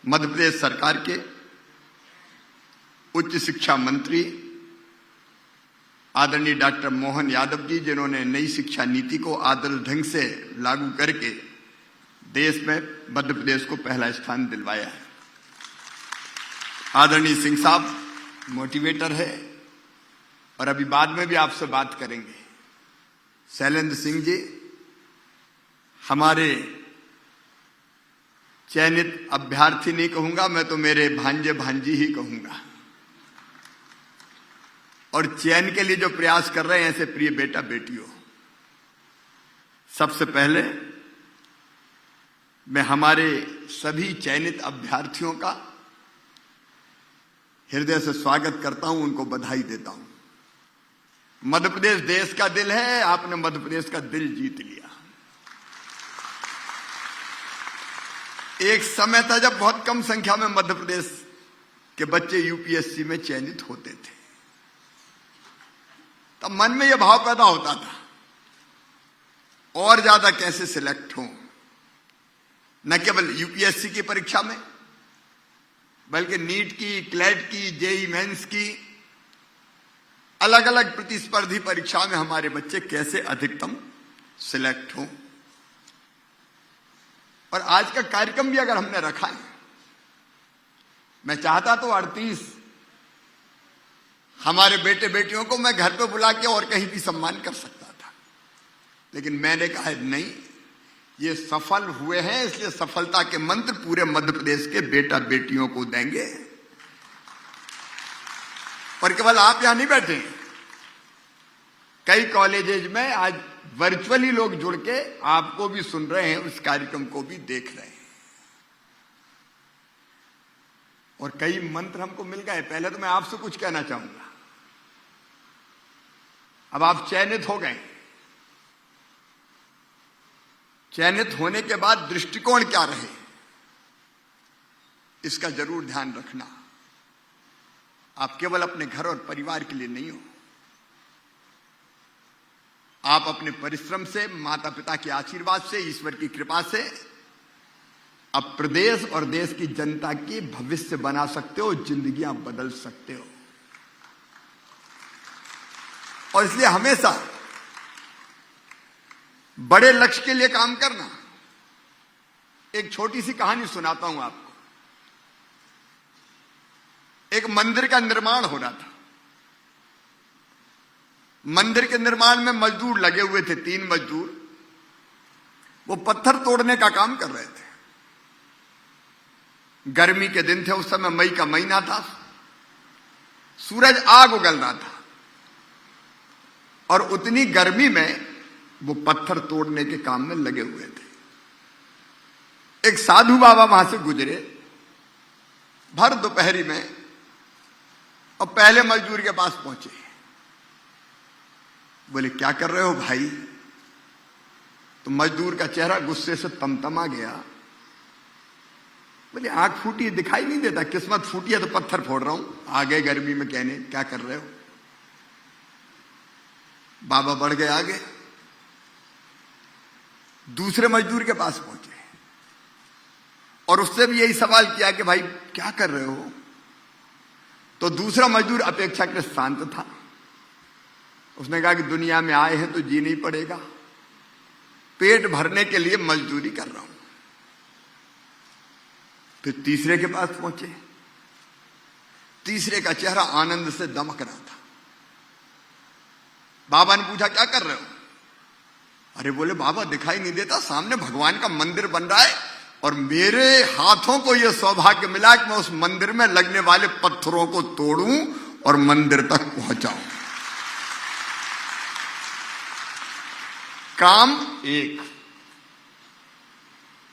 मध्य प्रदेश सरकार के उच्च शिक्षा मंत्री आदरणीय डॉक्टर मोहन यादव जी, जिन्होंने नई शिक्षा नीति को आदर्श ढंग से लागू करके देश में मध्य प्रदेश को पहला स्थान दिलवाया है। आदरणीय सिंह साहब मोटिवेटर है और अभी बाद में भी आपसे बात करेंगे। शैलेंद्र सिंह जी हमारे चयनित अभ्यर्थी नहीं कहूंगा, मैं तो मेरे भांजे भांजी ही कहूंगा, और चयन के लिए जो प्रयास कर रहे हैं ऐसे प्रिय बेटा बेटियों, सबसे पहले मैं हमारे सभी चयनित अभ्यर्थियों का हृदय से स्वागत करता हूं, उनको बधाई देता हूं। मध्य प्रदेश देश का दिल है, आपने मध्य प्रदेश का दिल जीत लिया। एक समय था जब बहुत कम संख्या में मध्य प्रदेश के बच्चे यूपीएससी में चयनित होते थे, तब मन में यह भाव पैदा होता था और ज्यादा कैसे सिलेक्ट हों, न केवल यूपीएससी की परीक्षा में बल्कि नीट की, क्लैट की, जेई मेंस की, अलग अलग प्रतिस्पर्धी परीक्षा में हमारे बच्चे कैसे अधिकतम सिलेक्ट हों। और आज का कार्यक्रम भी अगर हमने रखा है, मैं चाहता तो 38 हमारे बेटे बेटियों को मैं घर पे बुला के और कहीं भी सम्मान कर सकता था, लेकिन मैंने कहा नहीं, ये सफल हुए हैं, इसलिए सफलता के मंत्र पूरे मध्य प्रदेश के बेटा बेटियों को देंगे। और केवल आप यहां नहीं बैठे, कई कॉलेजेज में आज वर्चुअली लोग जुड़ के आपको भी सुन रहे हैं, उस कार्यक्रम को भी देख रहे हैं, और कई मंत्र हमको मिल गए। पहले तो मैं आपसे कुछ कहना चाहूंगा, अब आप चयनित हो गए, चयनित होने के बाद दृष्टिकोण क्या रहे, इसका जरूर ध्यान रखना। आप केवल अपने घर और परिवार के लिए नहीं हो, आप अपने परिश्रम से, माता पिता के आशीर्वाद से, ईश्वर की कृपा से अब प्रदेश और देश की जनता की भविष्य बना सकते हो, जिंदगियां बदल सकते हो। और इसलिए हमेशा बड़े लक्ष्य के लिए काम करना। एक छोटी सी कहानी सुनाता हूं आपको। एक मंदिर का निर्माण हो रहा था। मंदिर के निर्माण में मजदूर लगे हुए थे, 3 मजदूर, वो पत्थर तोड़ने का काम कर रहे थे। गर्मी के दिन थे, उस समय मई का महीना था, सूरज आग उगल रहा था, और उतनी गर्मी में वो पत्थर तोड़ने के काम में लगे हुए थे। एक साधु बाबा वहां से गुजरे भर दोपहरी में, और पहले मजदूर के पास पहुंचे। बोले, क्या कर रहे हो भाई? तो मजदूर का चेहरा गुस्से से तमतमा गया। बोले, आंख फूटी, दिखाई नहीं देता, किस्मत फूटी है तो पत्थर फोड़ रहा हूं, आ गए गर्मी में कहने क्या कर रहे हो। बाबा बढ़ गए आगे, दूसरे मजदूर के पास पहुंचे और उससे भी यही सवाल किया कि भाई क्या कर रहे हो। तो दूसरा मजदूर अपेक्षाकृत शांत था। उसने कहा कि दुनिया में आए हैं तो जीना ही पड़ेगा, पेट भरने के लिए मजदूरी कर रहा हूं। फिर तीसरे के पास पहुंचे। तीसरे का चेहरा आनंद से दमक रहा था। बाबा ने पूछा, क्या कर रहे हो? अरे बोले, बाबा दिखाई नहीं देता, सामने भगवान का मंदिर बन रहा है और मेरे हाथों को यह सौभाग्य मिला कि मैं उस मंदिर में लगने वाले पत्थरों को तोड़ूं और मंदिर तक पहुंचाऊं। काम 1,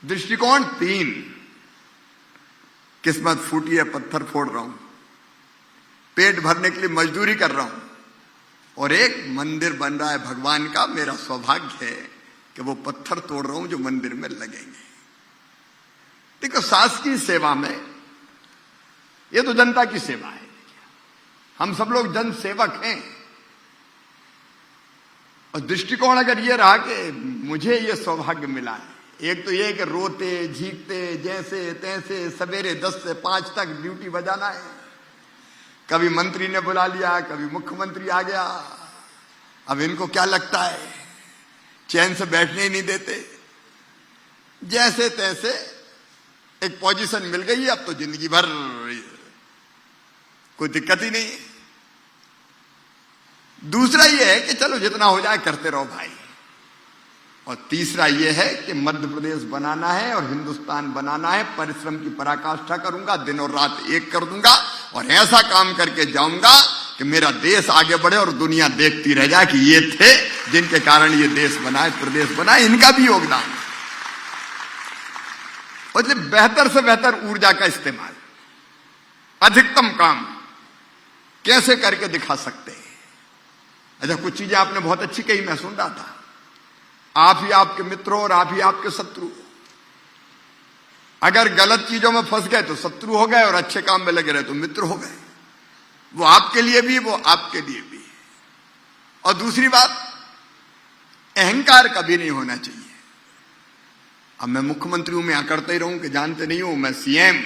दृष्टिकोण 3, किस्मत फूटी है, पत्थर फोड़ रहा हूं, पेट भरने के लिए मजदूरी कर रहा हूं, और एक मंदिर बन रहा है भगवान का, मेरा सौभाग्य है कि वो पत्थर तोड़ रहा हूं जो मंदिर में लगेंगे। देखो, शासकीय सेवा में ये तो जनता की सेवा है, हम सब लोग जन सेवक हैं। और दृष्टिकोण अगर ये रहा कि मुझे ये सौभाग्य मिला है एक तो ये कि रोते झीकते जैसे तैसे सवेरे 10 से 5 तक ड्यूटी बजाना है। कभी मंत्री ने बुला लिया, कभी मुख्यमंत्री आ गया। अब इनको क्या लगता है, चैन से बैठने ही नहीं देते। जैसे तैसे एक पोजीशन मिल गई, अब तो जिंदगी भर कोई दिक्कत ही नहीं है। दूसरा ये है कि चलो जितना हो जाए करते रहो भाई। और तीसरा ये है कि मध्य प्रदेश बनाना है और हिंदुस्तान बनाना है। परिश्रम की पराकाष्ठा करूंगा, दिन और रात एक कर दूंगा और ऐसा काम करके जाऊंगा कि मेरा देश आगे बढ़े और दुनिया देखती रह जाए कि ये थे जिनके कारण ये देश बनाए, प्रदेश बनाए, इनका भी योगदान। और बेहतर से बेहतर ऊर्जा का इस्तेमाल, अधिकतम काम कैसे करके दिखा सकते हैं। अच्छा, कुछ चीजें आपने बहुत अच्छी कही, मैं सुन रहा था। आप ही आपके मित्रों और आप ही आपके शत्रु। अगर गलत चीजों में फंस गए तो शत्रु हो गए और अच्छे काम में लगे रहे तो मित्र हो गए। वो आपके लिए भी, वो आपके लिए भी। और दूसरी बात, अहंकार कभी नहीं होना चाहिए। अब मैं मुख्यमंत्री हूं, मैं यहां करते ही रहूं कि जानते नहीं हूं मैं सीएम,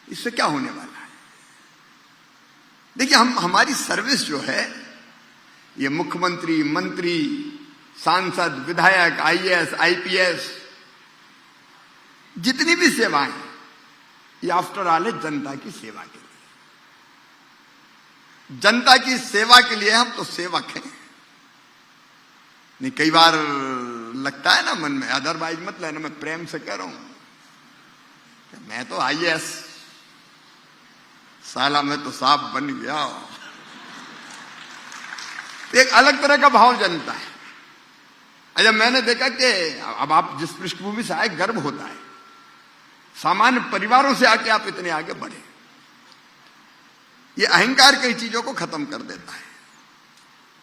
इससे क्या होने वाला है। देखिए, हमारी सर्विस जो है, ये मुख्यमंत्री, मंत्री, सांसद, विधायक, आईएएस, आईपीएस, जितनी भी सेवाएं, ये आफ्टर ऑल है जनता की सेवा के लिए। जनता की सेवा के लिए हम तो सेवक हैं। नहीं, कई बार लगता है ना मन में, अदरवाइज मत लेना, मैं प्रेम से कह रहा हूं, मैं तो आईएएस साला, मैं तो साहब बन गया। एक अलग तरह का भाव जनता है। अच्छा, मैंने देखा कि अब आप जिस पृष्ठभूमि से आए, गर्व होता है। सामान्य परिवारों से आके आप इतने आगे बढ़े। ये अहंकार कई चीजों को खत्म कर देता है।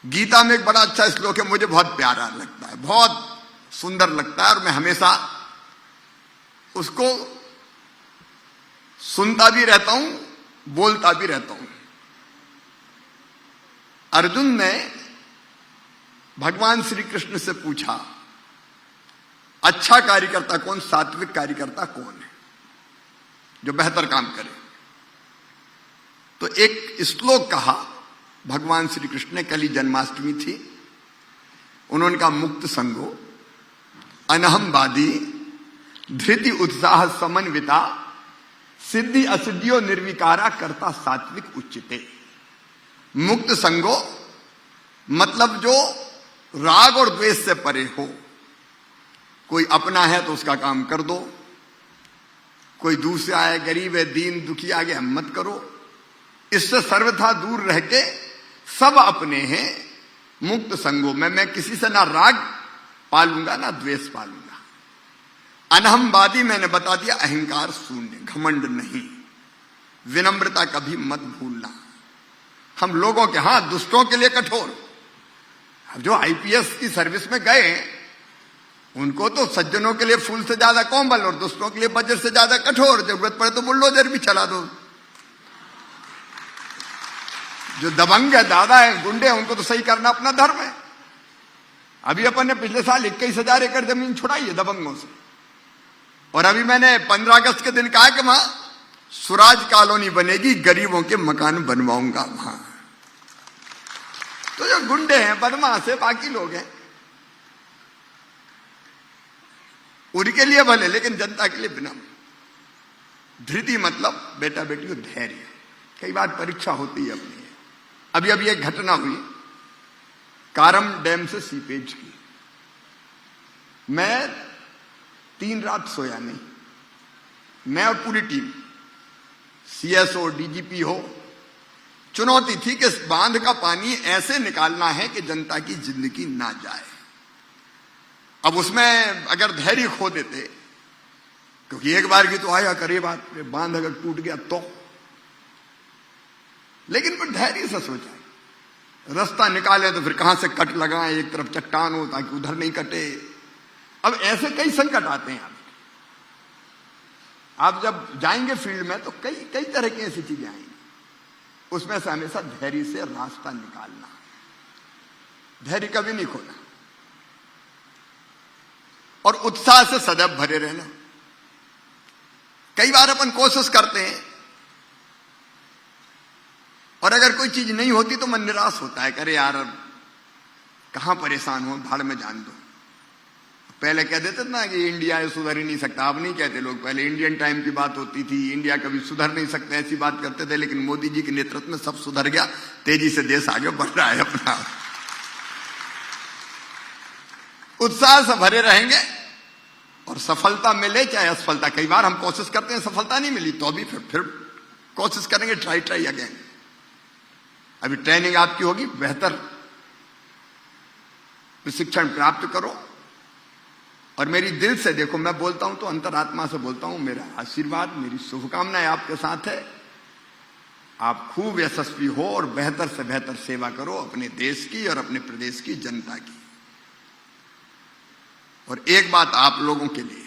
गीता में एक बड़ा अच्छा श्लोक है, मुझे बहुत प्यारा लगता है, बहुत सुंदर लगता है, और मैं हमेशा उसको सुनता भी रहता हूं, बोलता भी रहता हूं। अर्जुन ने भगवान श्री कृष्ण से पूछा, अच्छा कार्यकर्ता कौन, सात्विक कार्यकर्ता कौन है जो बेहतर काम करे। तो एक श्लोक कहा भगवान श्री कृष्ण ने, कल ही जन्माष्टमी थी, उन्होंने कहा, मुक्त संगो अनहमवादी धृति उत्साह समन्विता सिद्धि असिद्धियों निर्विकारा करता सात्विक उच्चिते। मुक्त संगो मतलब जो राग और द्वेष से परे हो। कोई अपना है तो उसका काम कर दो, कोई दूसरा है, गरीब है, दीन दुखी आ गया, मत करो। इससे सर्वथा दूर रह के सब अपने हैं। मुक्त संगो में मैं किसी से ना राग पालूंगा ना द्वेष पालूंगा। अनहमवादी मैंने बता दिया, अहंकार शून्य, घमंड नहीं। विनम्रता कभी मत भूलना। हम लोगों के, हां, दुष्टों के लिए कठोर। अब जो आईपीएस की सर्विस में गए, उनको तो सज्जनों के लिए फूल से ज्यादा कोमल और दुष्टों के लिए वज्र से ज्यादा कठोर। जरूरत पड़े तो बुलडोजर भी चला दो। जो दबंग है, दादा है, गुंडे हैं, उनको तो सही करना अपना धर्म है। अभी अपन ने पिछले साल 21,000 एकड़ जमीन छुड़ाई है दबंगों से। और अभी मैंने 15 अगस्त के दिन कहा कि वहां स्वराज कॉलोनी बनेगी, गरीबों के मकान बनवाऊंगा वहां। तो जो गुंडे हैं, बदमाश है, बाकी लोग हैं, उनके लिए भले, लेकिन जनता के लिए विनम्र। धृति मतलब बेटा बेटी को धैर्य। कई बार परीक्षा होती है अपनी। अभी अभी एक घटना हुई कारम डैम से सीपेज की। मैं 3 रात सोया नहीं, मैं और पूरी टीम, सीएस हो, डीजीपी हो। चुनौती थी कि इस बांध का पानी ऐसे निकालना है कि जनता की जिंदगी ना जाए। अब उसमें अगर धैर्य खो देते, क्योंकि एक बार की तो आया करे बात, बांध अगर टूट गया तो, लेकिन फिर धैर्य से सोचा रास्ता निकाले तो फिर कहां से कट लगाएं, एक तरफ चट्टान हो ताकि उधर नहीं कटे। अब ऐसे कई संकट आते हैं। आप जब जाएंगे फील्ड में तो कई तरह की ऐसी चीजें आएंगी। उसमें से हमेशा धैर्य से रास्ता निकालना, धैर्य कभी नहीं खोना। और उत्साह से सदैव भरे रहना। कई बार अपन कोशिश करते हैं और अगर कोई चीज नहीं होती तो मन निराश होता है, करे यार अब कहां परेशान हो, भाड़ में जान दो। पहले कह देते ना कि इंडिया सुधर ही नहीं सकता, अब नहीं कहते लोग। पहले इंडियन टाइम की बात होती थी, इंडिया कभी सुधर नहीं सकता, ऐसी बात करते थे। लेकिन मोदी जी के नेतृत्व में सब सुधर गया, तेजी से देश आगे बढ़ रहा है अपना। उत्साह से भरे रहेंगे और सफलता मिले चाहे असफलता। कई बार हम कोशिश करते हैं, सफलता नहीं मिली तो भी फिर कोशिश करेंगे, ट्राई अगेन। अभी ट्रेनिंग आपकी होगी, बेहतर प्रशिक्षण प्राप्त करो। और मेरी दिल से देखो, मैं बोलता हूं तो अंतरात्मा से बोलता हूं, मेरा आशीर्वाद, मेरी शुभकामनाएं आपके साथ है। आप खूब यशस्वी हो और बेहतर से बेहतर सेवा करो अपने देश की और अपने प्रदेश की जनता की। और एक बात आप लोगों के लिए,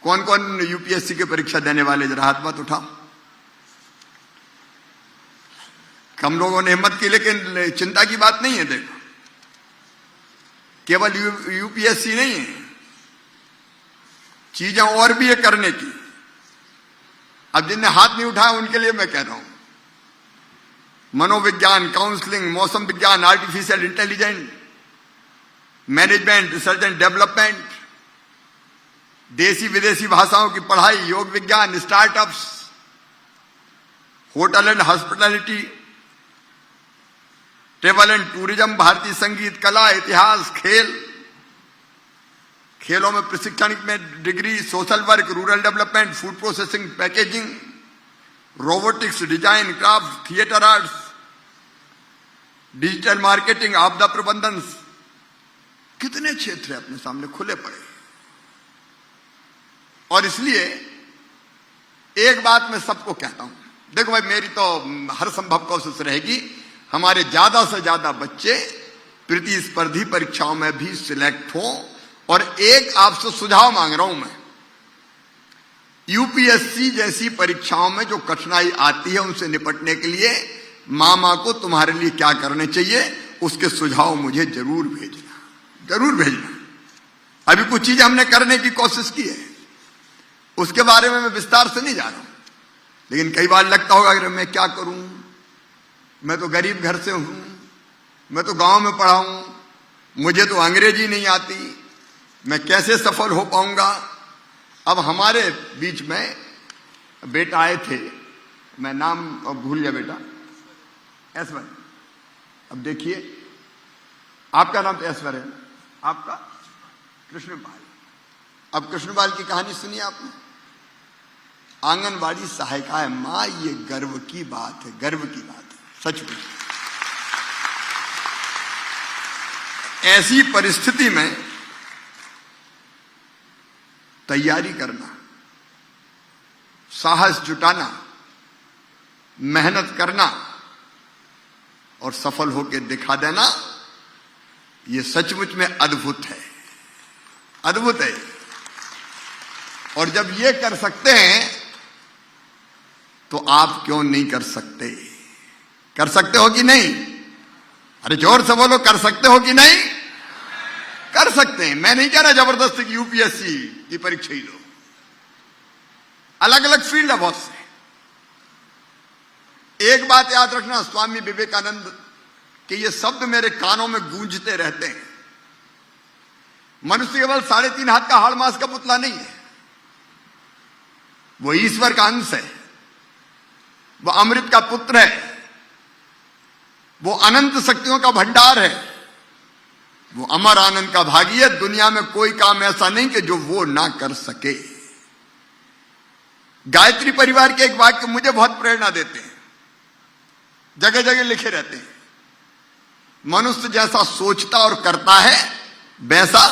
कौन कौन यूपीएससी की परीक्षा देने वाले, जरा हाथ मत उठाओ। कम लोगों ने हिम्मत की, लेकिन चिंता की बात नहीं है। देखो, केवल यूपीएससी नहीं है, चीजें और भी है करने की। अब जिनने हाथ नहीं उठाया उनके लिए मैं कह रहा हूं, मनोविज्ञान, काउंसलिंग, मौसम विज्ञान, artificial intelligence, management, research and development, देसी विदेशी भाषाओं की पढ़ाई, योग विज्ञान, startups, hotel and hospitality, travel and tourism, भारतीय संगीत, कला, इतिहास, खेलों में प्रशिक्षण में degree, social work, rural development, food processing, packaging, robotics, design, craft, theatre arts, digital marketing, आपदा प्रबंधन। कितने क्षेत्र है अपने सामने खुले पड़े। और इसलिए एक बात मैं सबको कहता हूं, देखो भाई, मेरी तो हर संभव कोशिश रहेगी हमारे ज्यादा से ज्यादा बच्चे प्रतिस्पर्धी परीक्षाओं में भी सिलेक्ट हो। और एक आपसे सुझाव मांग रहा हूं मैं, यूपीएससी जैसी परीक्षाओं में जो कठिनाई आती है उनसे निपटने के लिए मामा को तुम्हारे लिए क्या करने चाहिए, उसके सुझाव मुझे जरूर भेजना, जरूर भेजना। अभी कुछ चीजें हमने करने की कोशिश की है, उसके बारे में मैं विस्तार से नहीं जा रहा हूं। लेकिन कई बार लगता होगा कि मैं क्या करूं, मैं तो गरीब घर से हूं, मैं तो गांव में पढ़ा हूं, मुझे तो अंग्रेजी नहीं आती, मैं कैसे सफल हो पाऊंगा। अब हमारे बीच में बेटा आए थे, मैं नाम भूल गया, बेटा ऐश्वर। अब देखिए, आपका नाम तो ऐश्वर है, आपका कृष्णपाल। अब कृष्णपाल की कहानी सुनिए आपने। आंगनवाड़ी सहायिका है, मां, ये गर्व की बात है, गर्व की बात है, सच में। ऐसी परिस्थिति में तैयारी करना, साहस जुटाना, मेहनत करना और सफल होकर दिखा देना, यह सचमुच में अद्भुत है, अद्भुत है। और जब ये कर सकते हैं तो आप क्यों नहीं कर सकते? कर सकते हो कि नहीं? अरे जोर से बोलो, कर सकते हो कि नहीं? कर सकते हैं। मैं नहीं कह रहा जबरदस्ती की यूपीएससी की परीक्षा ही लो, अलग अलग फील्ड है बहुत से। एक बात याद रखना, स्वामी विवेकानंद के ये शब्द मेरे कानों में गूंजते रहते हैं, मनुष्य केवल 3.5 हाथ का हाड़ मास का पुतला नहीं है, वो ईश्वर का अंश है, वो अमृत का पुत्र है, वो अनंत शक्तियों का भंडार है, वो अमर आनंद का भागी है। दुनिया में कोई काम ऐसा नहीं कि जो वो ना कर सके। गायत्री परिवार के एक वाक्य मुझे बहुत प्रेरणा देते हैं, जगह जगह लिखे रहते हैं, मनुष्य जैसा सोचता और करता है वैसा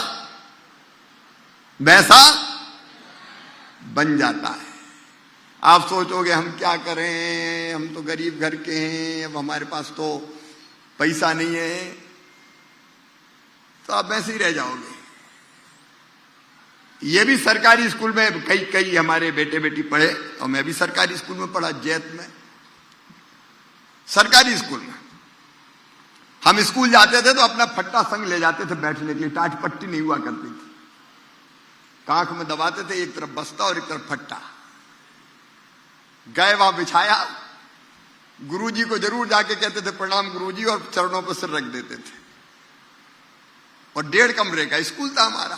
वैसा बन जाता है। आप सोचोगे हम क्या करें, हम तो गरीब घर के हैं, अब हमारे पास तो पैसा नहीं है, तो आप वैसे ही रह जाओगे। ये भी सरकारी स्कूल में कई हमारे बेटे बेटी पढ़े, और मैं भी सरकारी स्कूल में पढ़ा, जैत में, सरकारी स्कूल में। हम स्कूल जाते थे तो अपना फट्टा संग ले जाते थे बैठने के लिए, टाट पट्टी नहीं हुआ करती थी, कांख में दबाते थे, एक तरफ बस्ता और एक तरफ फट्टा। गए वहां बिछाया, गुरुजी को जरूर जाके कहते थे प्रणाम गुरुजी, और चरणों पर सिर रख देते थे। और 1.5 कमरे का स्कूल था हमारा।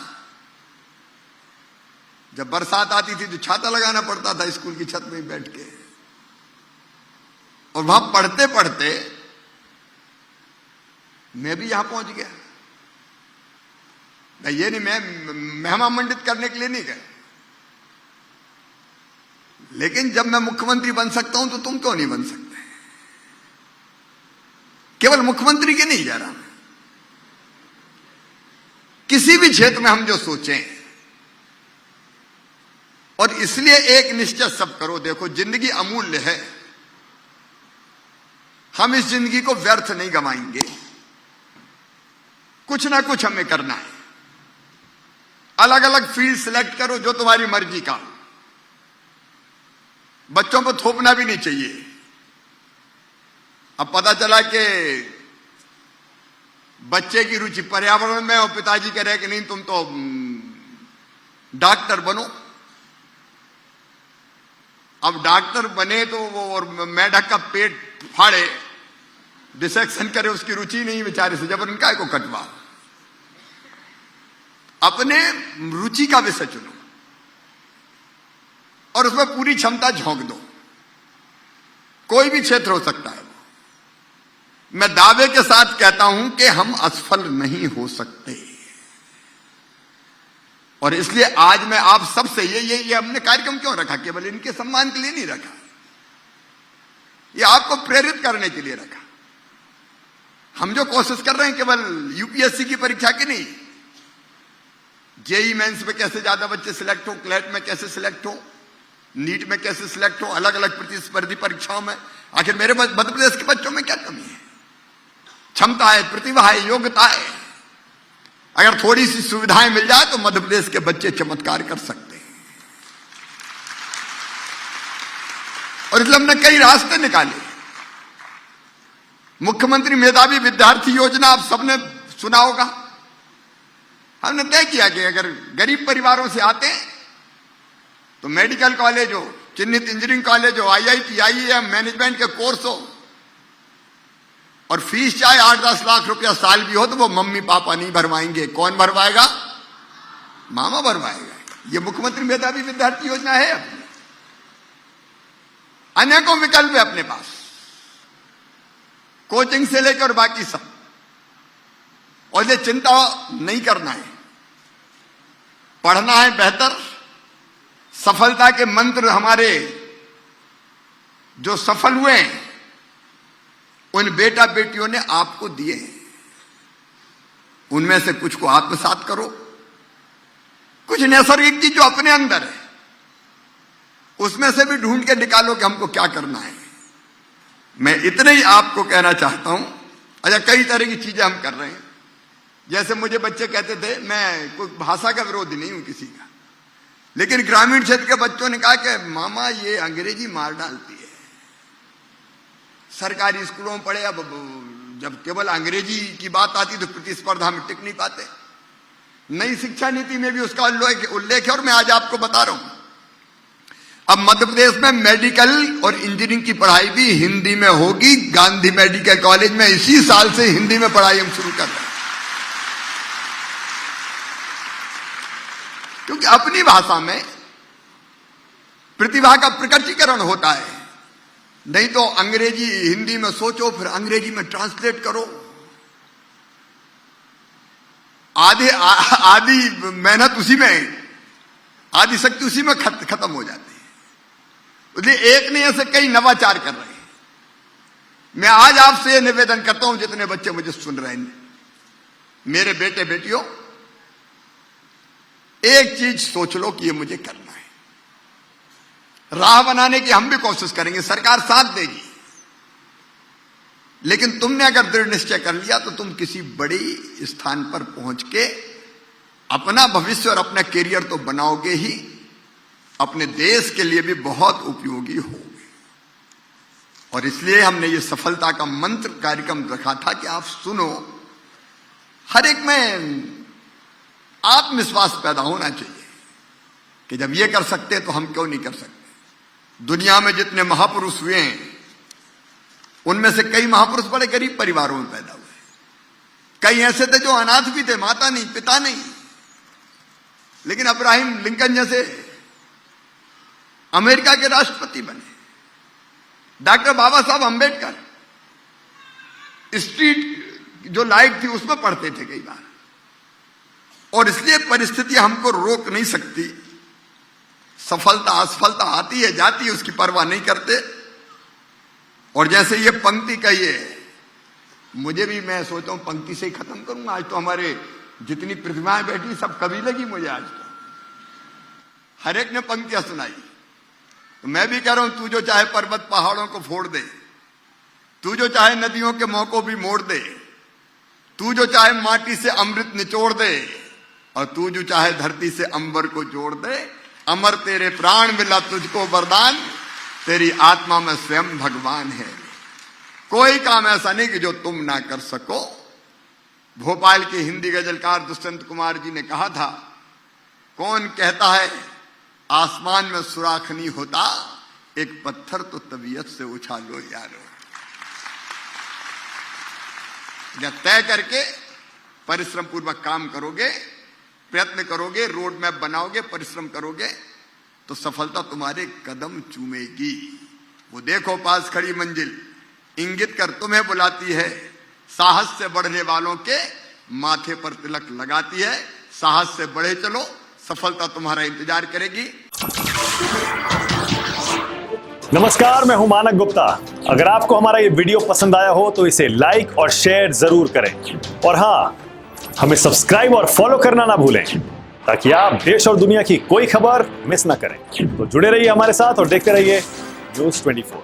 जब बरसात आती थी तो छाता लगाना पड़ता था स्कूल की छत में बैठ के। और वहां पढ़ते पढ़ते मैं भी यहां पहुंच गया। मैं ये नहीं, मैं महिमा मंडित करने के लिए नहीं गया, लेकिन जब मैं मुख्यमंत्री बन सकता हूं तो तुम क्यों नहीं बन सकते? केवल मुख्यमंत्री के नहीं जा रहा मैं, किसी भी क्षेत्र में हम जो सोचें। और इसलिए एक निश्चय सब करो, देखो जिंदगी अमूल्य है, हम इस जिंदगी को व्यर्थ नहीं गंवाएंगे, कुछ ना कुछ हमें करना है। अलग अलग फील्ड सिलेक्ट करो जो तुम्हारी मर्जी का, बच्चों पर थोपना भी नहीं चाहिए। अब पता चला कि बच्चे की रुचि पर्यावरण में और पिताजी कह रहे कि नहीं तुम तो डॉक्टर बनो। अब डॉक्टर बने तो वो, और मेढक का पेट फाड़े, डिसेक्शन करे, उसकी रुचि नहीं बेचारे से जबरन काय को कटवा। अपने रुचि का विषय चुनो और उसमें पूरी क्षमता झोंक दो। कोई भी क्षेत्र हो सकता है। मैं दावे के साथ कहता हूं कि हम असफल नहीं हो सकते। और इसलिए आज मैं आप सबसे ये हमने कार्यक्रम क्यों रखा? केवल इनके सम्मान के लिए नहीं रखा, ये आपको प्रेरित करने के लिए रखा। हम जो कोशिश कर रहे हैं केवल यूपीएससी की परीक्षा की नहीं, जेई मेंस में कैसे ज्यादा बच्चे सिलेक्ट हो, क्लैट में कैसे सिलेक्ट हो, नीट में कैसे सिलेक्ट हो, अलग अलग प्रतिस्पर्धी परीक्षाओं में। आखिर मेरे मध्य प्रदेश के बच्चों में क्या कमी है? क्षमता है, प्रतिभा है, योग्यता है। अगर थोड़ी सी सुविधाएं मिल जाए तो मध्य प्रदेश के बच्चे चमत्कार कर सकते हैं। और इसलिए हमने कई रास्ते निकाले। मुख्यमंत्री मेधावी विद्यार्थी योजना आप सबने सुना होगा। हमने तय किया कि अगर गरीब परिवारों से आते हैं तो मेडिकल कॉलेज हो, चिन्हित इंजीनियरिंग कॉलेज हो, आईआईटी, आईआईएम, मैनेजमेंट के कोर्स हो, और फीस चाहे 8-10 लाख रुपया साल भी हो तो वो मम्मी पापा नहीं भरवाएंगे। कौन भरवाएगा? मामा भरवाएगा। ये मुख्यमंत्री मेधावी विद्यार्थी योजना है। अपनी अनेकों विकल्प है अपने पास, कोचिंग से लेकर बाकी सब। और ये चिंता नहीं करना है, पढ़ना है बेहतर। सफलता के मंत्र हमारे जो सफल हुए हैं उन बेटा बेटियों ने आपको दिए हैं। उनमें से कुछ को आत्मसात करो, कुछ नैसर्गिक चीज जो अपने अंदर है उसमें से भी ढूंढ के निकालो कि हमको क्या करना है। मैं इतने ही आपको कहना चाहता हूं। अच्छा, कई तरह की चीजें हम कर रहे हैं। जैसे मुझे बच्चे कहते थे, मैं कोई भाषा का विरोधी नहीं हूं किसी का, लेकिन ग्रामीण क्षेत्र के बच्चों ने कहा कि मामा ये अंग्रेजी मार डालती है। सरकारी स्कूलों में पढ़े, अब जब केवल अंग्रेजी की बात आती तो प्रतिस्पर्धा में टिक नहीं पाते। नई शिक्षा नीति में भी उसका उल्लेख है। और मैं आज आपको बता रहा हूं, अब मध्य प्रदेश में मेडिकल और इंजीनियरिंग की पढ़ाई भी हिंदी में होगी। गांधी मेडिकल कॉलेज में इसी साल से हिंदी में पढ़ाई हम शुरू कर रहे हैं, क्योंकि अपनी भाषा में प्रतिभा का प्रकटीकरण होता है। नहीं तो अंग्रेजी हिंदी में सोचो, फिर अंग्रेजी में ट्रांसलेट करो। आधी मेहनत उसी में, आधी शक्ति उसी में खत्म हो जाती है। इसलिए एक नहीं, ऐसे कई नवाचार कर रहे हैं। मैं आज आपसे यह निवेदन करता हूं, जितने बच्चे मुझे सुन रहे हैं, मेरे बेटे बेटियों, एक चीज सोच लो कि ये मुझे करना है। राह बनाने की हम भी कोशिश करेंगे, सरकार साथ देगी। लेकिन तुमने अगर दृढ़ निश्चय कर लिया तो तुम किसी बड़े स्थान पर पहुंच के अपना भविष्य और अपना करियर तो बनाओगे ही, अपने देश के लिए भी बहुत उपयोगी होगे। और इसलिए हमने ये सफलता का मंत्र कार्यक्रम रखा था कि आप सुनो, हर एक में आत्मविश्वास पैदा होना चाहिए कि जब ये कर सकते तो हम क्यों नहीं कर सकते। दुनिया में जितने महापुरुष हुए हैं उनमें से कई महापुरुष बड़े गरीब परिवारों में पैदा हुए, कई ऐसे थे जो अनाथ भी थे, माता नहीं पिता नहीं, लेकिन अब्राहम लिंकन जैसे अमेरिका के राष्ट्रपति बने, डॉक्टर बाबा साहब अंबेडकर स्ट्रीट जो लाइट थी उसमें पढ़ते थे कई बार। और इसलिए परिस्थिति हमको रोक नहीं सकती, सफलता असफलता आती है जाती है, उसकी परवाह नहीं करते। और जैसे ये पंक्ति कही है, मुझे भी, मैं सोचता हूं पंक्ति से ही खत्म करूंगा आज। तो हमारे जितनी प्रतिमाएं बैठी सब कवि लगी मुझे आज, तो हर एक ने पंक्तियां सुनाई। तो मैं भी कह रहा हूं, तू जो चाहे पर्वत पहाड़ों को फोड़ दे, तू जो चाहे नदियों के मुंह को भी मोड़ दे, तू जो चाहे माटी से अमृत निचोड़ दे, और तू जो चाहे धरती से अंबर को जोड़ दे, अमर तेरे प्राण मिला तुझको वरदान, तेरी आत्मा में स्वयं भगवान है। कोई काम ऐसा नहीं कि जो तुम ना कर सको। भोपाल के हिंदी गजलकार दुष्यंत कुमार जी ने कहा था, कौन कहता है आसमान में सुराख नहीं होता, एक पत्थर तो तबीयत से उछालो यारो। जब तय करके परिश्रम पूर्वक काम करोगे, प्रयत्न करोगे, रोड मैप बनाओगे, परिश्रम करोगे, तो सफलता तुम्हारे कदम चूमेगी। वो देखो पास खड़ी मंजिल इंगित कर तुम्हें बुलाती है, साहस से बढ़ने वालों के माथे पर तिलक लगाती है। साहस से बढ़े चलो, सफलता तुम्हारा इंतजार करेगी। नमस्कार, मैं हूं मानक गुप्ता। अगर आपको हमारा ये वीडियो पसंद आया हो तो इसे लाइक और शेयर जरूर करें, और हाँ, हमें सब्सक्राइब और फॉलो करना ना भूलें ताकि आप देश और दुनिया की कोई खबर मिस ना करें। तो जुड़े रहिए हमारे साथ और देखते रहिए न्यूज़ 24।